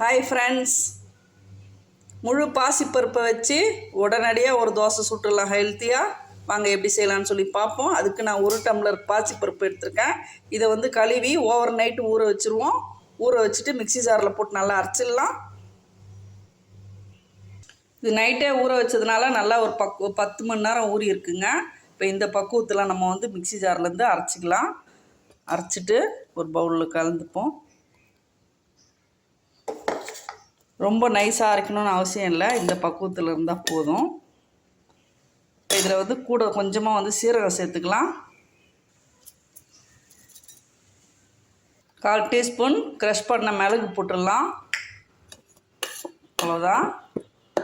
Hi friends, முழு பாசிப்பருப்பை வச்சு உடனடியாக ஒரு தோசை சுட்டுடலாம் ஹெல்த்தியாக. வாங்க எப்படி செய்யலான்னு சொல்லி பார்ப்போம். அதுக்கு நான் 1 டம்ளர் பாசிப்பருப்பு எடுத்திருக்கேன். இதை கழுவி ஓவர் நைட்டு ஊற வச்சுருவோம். ஊற வச்சுட்டு மிக்சி ஜாரில் போட்டு நல்லா அரைச்சிடலாம். இது நைட்டே ஊற வச்சதுனால நல்லா ஒரு 10 மணி நேரம் ஊறி இருக்குங்க. இப்போ இந்த பக்குவத்தில் நம்ம மிக்சி ஜார்லேருந்து அரைச்சிக்கலாம். அரைச்சிட்டு ஒரு பவுலில் கலந்துப்போம். ரொம்ப நைஸாக அரைக்கணும்னு அவசியம் இல்லை, இந்த பக்குவத்தில் இருந்தால் போதும். இதில் கூட கொஞ்சமாக சீரகம் சேர்த்துக்கலாம். 1/4 டீஸ்பூன் க்ரஷ் பண்ண மிளகு போட்டுடலாம். அவ்வளோதான்.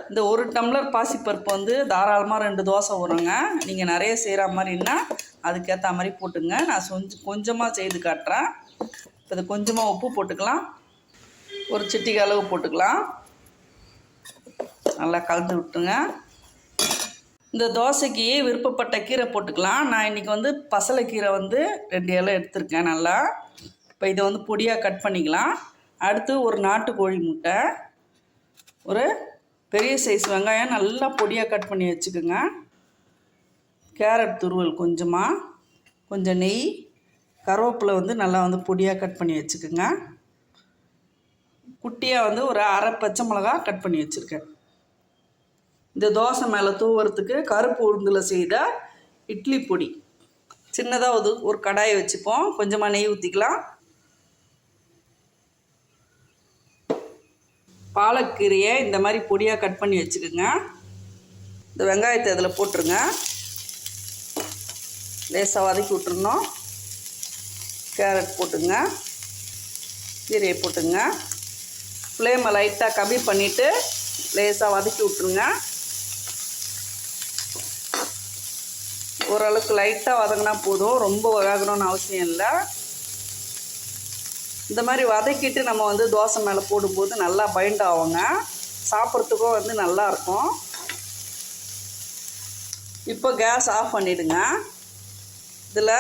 இந்த 1 டம்ளர் பாசிப்பருப்பு தாராளமாக 2 தோசை வருங்க. நீங்கள் நிறைய செய்கிற மாதிரின்னா அதுக்கேற்ற மாதிரி போட்டுங்க. நான் கொஞ்சமாக செய்து காட்டுறேன். இப்போ இது கொஞ்சமாக உப்பு போட்டுக்கலாம். ஒரு சிட்டிகை அளவு போட்டுக்கலாம். நல்லா கலந்து விட்டுருங்க. இந்த தோசைக்கு விருப்பப்பட்ட கீரை போட்டுக்கலாம். நான் இன்றைக்கி பசலைக்கீரை 2 இலை எடுத்திருக்கேன். நல்லா இப்போ இதை பொடியாக கட் பண்ணிக்கலாம். அடுத்து ஒரு நாட்டுக்கோழி முட்டை, ஒரு பெரிய சைஸ் வெங்காயம் நல்லா பொடியாக கட் பண்ணி வச்சுக்கோங்க. கேரட் துருவல் கொஞ்சமாக, கொஞ்சம் நெய், கருவேப்பிலை நல்லா பொடியாக கட் பண்ணி வச்சுக்கோங்க. குட்டியாக ஒரு அரை பச்சை மிளகா கட் பண்ணி வச்சுருக்கேன். இந்த தோசை மேலே தூவுறதுக்கு கருப்பு உளுந்தில் செய்த இட்லி பொடி. சின்னதாக ஒரு கடாயை வச்சுப்போம். கொஞ்சமாக நெய் ஊற்றிக்கலாம். பாலக்கீரையை இந்த மாதிரி பொடியாக கட் பண்ணி வச்சுக்கோங்க. இந்த வெங்காயத்தை அதில் போட்டுருங்க. லேசாக வதக்கி விட்டுருணும். கேரட் போட்டுங்க, கீரையை போட்டுங்க. ஃப்ளேமை லைட்டாக கம்மி பண்ணிவிட்டு லேசாக வதக்கி விட்ருங்க. ஓரளவுக்கு லைட்டாக வதங்கினா போதும், ரொம்ப வதங்கணும்னு அவசியம் இல்லை. இந்த மாதிரி வதக்கிட்டு நம்ம தோசை மேலே போடும்போது நல்லா பைண்ட் ஆகுங்க. சாப்பிட்றதுக்கும் நல்லாயிருக்கும். இப்போ கேஸ் ஆஃப் பண்ணிவிடுங்க. இதில்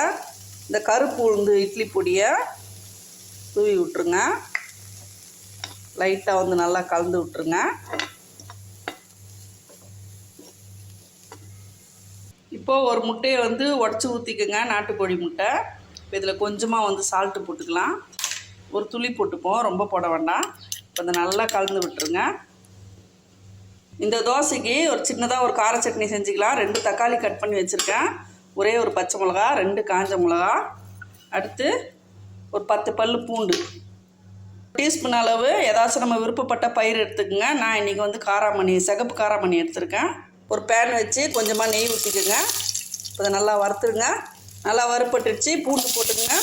இந்த கருப்பு உளுந்து இட்லி பொடியை தூவி விட்டுருங்க. லைட்டாக நல்லா கலந்து விட்டுருங்க. இப்போது ஒரு முட்டையை உடச்சி ஊற்றிக்குங்க, நாட்டுக்கோழி முட்டை. இப்போ இதில் கொஞ்சமாக சால்ட்டு போட்டுக்கலாம். ஒரு துளி போட்டுப்போம், ரொம்ப போட வேண்டாம். இப்போ இதை நல்லா கலந்து விட்டுருங்க. இந்த தோசைக்கு ஒரு சின்னதாக ஒரு கார சட்னி செஞ்சுக்கலாம். 2 தக்காளி கட் பண்ணி வச்சுருக்கேன். ஒரே ஒரு பச்சை மிளகா, 2 காஞ்ச மிளகா, அடுத்து ஒரு 10 பல் பூண்டு, டீஸ்பூன் அளவு ஏதாச்சும் நம்ம விருப்பப்பட்ட பயிர் எடுத்துக்கோங்க. நான் இன்றைக்கி காராமணி, சிகப்பு காராமணி எடுத்துருக்கேன். ஒரு பேன் வச்சு கொஞ்சமாக நெய் ஊற்றிக்குங்க. இப்போ அதை நல்லா வறுத்துருங்க. நல்லா வறுப்பட்டுடுச்சு. பூண்டு போட்டுக்குங்க,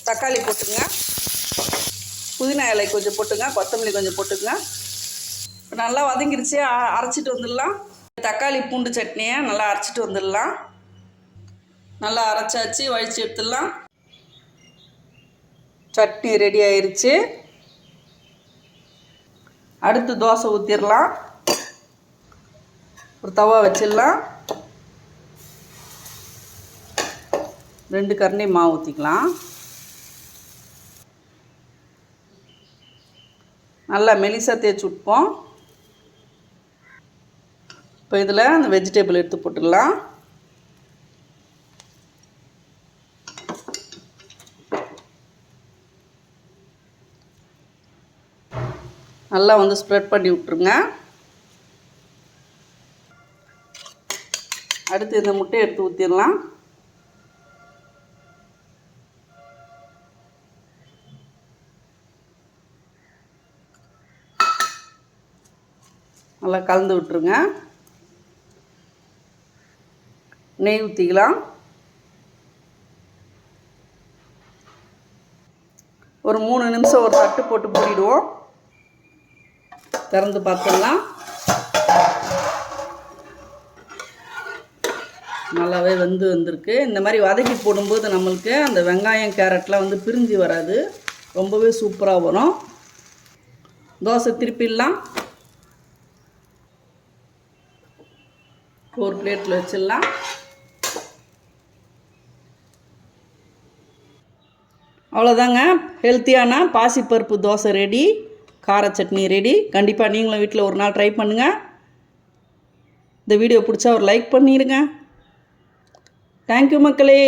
தக்காளி போட்டுங்க, புதினா இலை கொஞ்சம் போட்டுங்க, கொத்தமல்லி கொஞ்சம் போட்டுக்குங்க. இப்போ நல்லா வதங்கிடுச்சு. அரைச்சிட்டு வந்துடலாம். தக்காளி பூண்டு சட்னியை நல்லா அரைச்சிட்டு வந்துடலாம். நல்லா அரைச்சாச்சு, வழித்து எடுத்துடலாம். சட்னி ரெடி ஆயிடுச்சு. அடுத்து தோசை ஊற்றிடலாம். ஒரு தவா வச்சிடலாம். 2 கரண்டி மாவு ஊற்றிக்கலாம். நல்லா மெலிசாக தேய்ச்சி விட்போம். இப்போ இதில் அந்த வெஜிடபிள் எடுத்து போட்டுடலாம். நல்லா ஸ்ப்ரெட் பண்ணி விட்ருங்க. அடுத்து இந்த முட்டையை எடுத்து ஊற்றிடலாம். நல்லா கலந்து விட்டுருங்க. நெய் ஊற்றிக்கலாம். ஒரு 3 நிமிஷம் ஒரு தட்டு போட்டு மூடிடுவோம். திறந்து பார்த்துடலாம். நல்லாவே வந்திருக்கு. இந்த மாதிரி வதக்கி போடும்போது நம்மளுக்கு அந்த வெங்காயம் கேரட்லாம் பிரிஞ்சு வராது, ரொம்பவே சூப்பராக வரும். தோசை திருப்பிடலாம். ஒரு பிளேட்டில் வச்சிடலாம். அவ்வளோதாங்க, ஹெல்த்தியான பாசிப்பருப்பு தோசை ரெடி. கார சட்னி ரெடி. கண்டிப்பாக நீங்களும் வீட்டில் ஒரு நாள் ட்ரை பண்ணுங்கள். இந்த வீடியோ பிடிச்சா ஒரு லைக் பண்ணிடுங்க. தேங்க்யூ மக்களே.